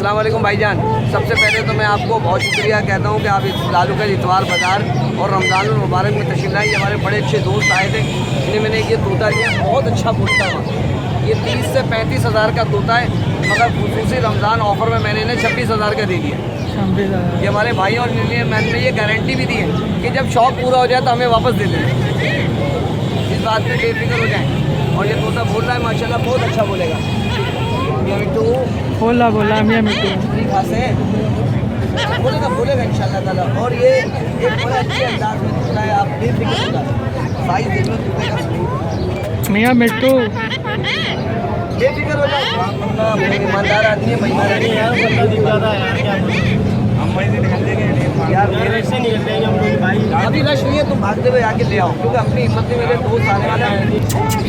अस्सलाम वालेकुम भाईजान। सबसे पहले तो मैं आपको बहुत शुक्रिया कहता हूँ कि आप इस लालूगंज इतवार बाज़ार और रमज़ान मुबारक में तशरीफ़ लाई। हमारे बड़े अच्छे दोस्त आए थे, इन्हें मैंने ये तोता लिया, बहुत अच्छा बोलता है। ये 30 से 35 हज़ार का तोता है, मगर खुसूसी रमज़ान ऑफ़र में मैंने इन्हें 26,000 का दे दिया। ये हमारे भाई और मैंने ये गारंटी भी दी है कि जब शौक़ पूरा हो जाए तो हमें वापस दे देना। इस बात में बेफिक्र हो जाए। और ये तोता बोल रहा है माशाल्लाह, बहुत अच्छा बोलेगा। मिट्टू बोला मियाँ मिट्टू बोलेगा इंशाल्लाह ताला। और ये एक बड़ा अच्छे अंदाज में तोता है, आप बेफिक्र होगा। साइज देख लो तोते का, मियाँ मिट्टू बेफिक्र हो जाओ। ईमानदार आदमी है, मेहमान आदमी है। यार अभी रश नहीं है, तुम भागते हुए आके ले आओ, क्योंकि अपनी हिम्मत में मेरे दोस्त आने वाला है।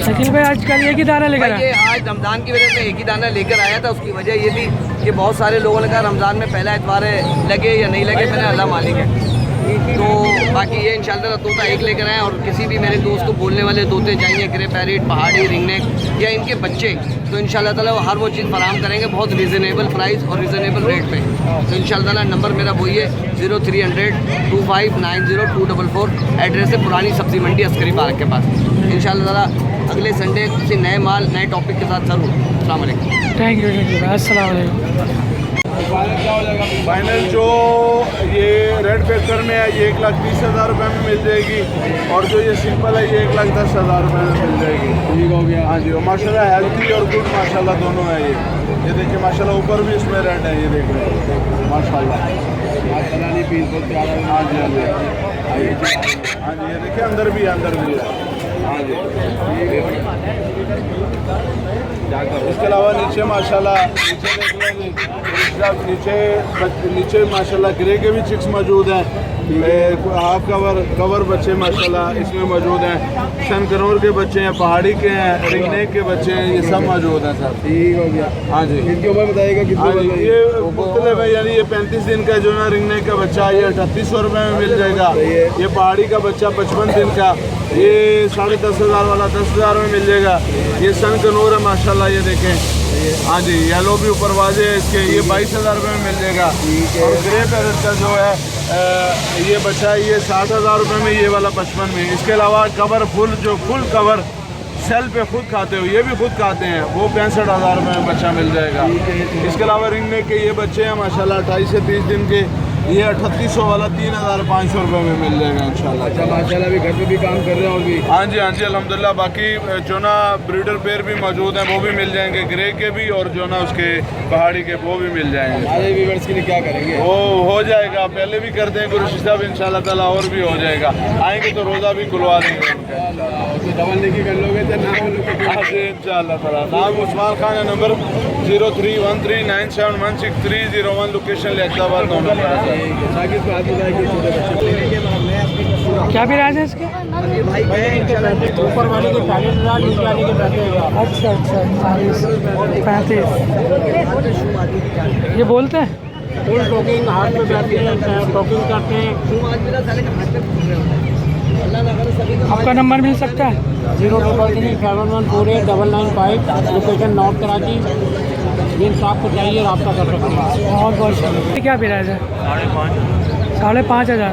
शकील भाई आज कल एक ही दाना लेकर ये आज रमज़ान की वजह से एक ही दाना लेकर आया था। उसकी वजह ये थी कि बहुत सारे लोगों ने कहा रमज़ान में पहला इतवार है, लगे या नहीं लगे, मैंने अल्लाह मालिक है। तो बाकी ये इंशाल्लाह तोता एक लेकर आए। और किसी भी मेरे दोस्त को बोलने वाले तोते चाहिए, ग्रे पैरेट, पहाड़ी रिंगनेक या इनके बच्चे, तो इंशाल्लाह ताला वो हर वो चीज़ फराहम करेंगे बहुत रिजनेबल प्राइस और रिजनेबल रेट पे। तो इंशाल्लाह ताला नंबर मेरा वही है 0300 2590 244। एड्रेस है पुरानी सब्ज़ी मंडी अस्करी पार्क के पास। इंशाल्लाह ताला अगले संडे किसी नए माल नए टॉपिक के साथ जरूर। अस्सलाम वालेकुम। Thank you. अस्सलाम वालेकुम। फाइनल जो ये रेड पेपर में है ये 1,20,000 रुपये में मिल जाएगी, और जो ये सिंपल है ये 1,10,000 रुपये में मिल जाएगी। ठीक हो गया। हाँ जी, और माशाल्लाह हेल्थी और गुड माशाल्लाह दोनों है। ये देखिए माशाल्लाह ऊपर भी इसमें रेड है, ये देख रहे हैं माशाल्लाह। हाँ जी हाँ जी हाँ जी, ये देखिए अंदर भी है। हाँ जी, इसके अलावा नीचे माशाल्लाह नीचे माशाल्लाह ग्रे के भी चिक्स मौजूद हैं। हाफ कवर बच्चे माशाल्लाह इसमें मौजूद हैं। शनकनौर के बच्चे हैं, पहाड़ी के हैं, रिंगनेक के बच्चे हैं, ये सब मौजूद हैं सर। ठीक हो गया। हाँ जी, इनके ऊपर बताइएगा कितना। ये मुख्तलिफ है, यानी ये 35 दिन का जो ना रिंगनेक का बच्चा ये 3800 रुपये में मिल जाएगा। ये पहाड़ी का बच्चा 55 दिन का ये 10,500 वाला 10,000 में मिल जाएगा। ये शनकनौर है माशाल्लाह, ये देखें। हाँ जी, येलो भी ऊपर वाजे है इसके, ये 22,000 रुपये में मिल जाएगा। और ग्रे पैरेट का जो है ये बच्चा है ये 60,000 रुपये में, ये वाला 55 में। इसके अलावा कवर फुल कवर सेल पे खुद खाते हो, ये भी खुद खाते हैं, वो 65,000 रुपये में बच्चा मिल जाएगा। इसके अलावा रिंगनेक के ये बच्चे हैं माशाल्लाह 28 से 30 दिन के, ये 3800 वाला 3,500 रुपये में मिल जाएगा इंशाल्लाह। अच्छा माशाल्लाह, भी घर पे भी काम कर रहे हैं और भी। हाँ जी अल्हम्दुलिल्लाह। बाकी जो ना ब्रीडर पेयर भी मौजूद हैं, वो भी मिल जाएंगे, ग्रे के भी और जो ना उसके पहाड़ी के वो भी मिल जाएंगे। हमारे व्यूअर्स के लिए क्या करेंगे? वो हो जाएगा, पहले भी करते हैं गुरुशी साहब, इंशाल्लाह ताला और भी हो जाएगा। आएंगे तो रोज़ा भी खुलवा देंगे। डबल लिखी कर लोगे तो नाम इंशाल्लाह ताला। नाम उस्मान खान है, नंबर 0313971630 लोकेशन लियाकताबाद नौ। क्या भी राज है इसके? ऊपर वाले के 40,000, नीचे वाले के 35,000। अच्छा 35। ये बोलते हैं फुल टॉकिंग, हाथ में बैठते हैं, टॉकिंग करते हैं। आपका नंबर मिल सकता है? 03371148995, लोकेशन नॉर्थ कराची। जिन साहब को चाहिए रब्ता कर सकते हैं। बहुत शुक्रिया। क्या भी राज है? 5,500।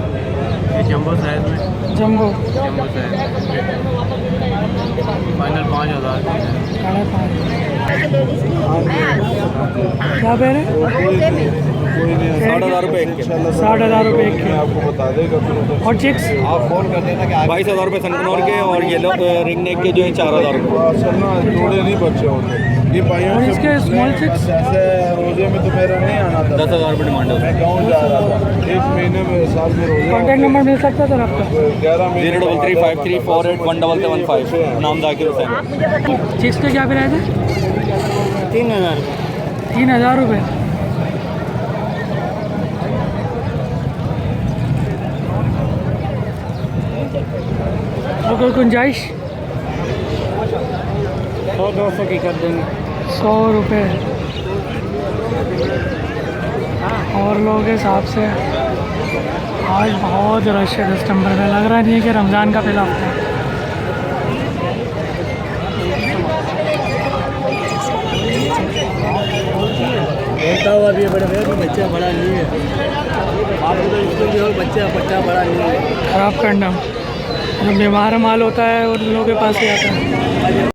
जम्बो साइज में, जम्बो साइज फाइनल 5,000। 5,500। क्या कह रहे हैं? 60,000 रुपये एक के। 60,000 रुपये एक के। आपको बता देगा। और चिक्स? आप फोन कर देना कि 22,000 रुपये शनकनौर के, और ये लोग रिंगनेक के जो है 4,000 रुपये। असल ना जोड़े नहीं बच्चे होते ये भाइयों और से। इसके स्मॉल चिक्स? जैसे रोजे में तो मेरा नहीं आना था, 10,000 रुपये डिमांड है। मैं गाँव जा रहा था, 1 महीने में साल में रोजे। कॉन्टैक्ट नंबर मिल सकता है सर आपका? 11 महीने 03353481715। नाम जाकिर हुसैन। चिक्स के क्या प्राइस है? 3,000। 3,000 रुपये। और कोई गुंजाइश? 100-200 की कर देंगे। 100 रुपये और लोगों के हिसाब से आज बहुत रश है कस्टमर में। लग रहा नहीं है कि रमज़ान का पहला हफ्ता है। हुआ भी है बड़े भैया कि बच्चा बड़ा नहीं है। आपको तो स्कूल भी हो बच्चा बड़ा नहीं है। खराब करना, जब बीमार माल होता है उन लोगों के पास ही आता है।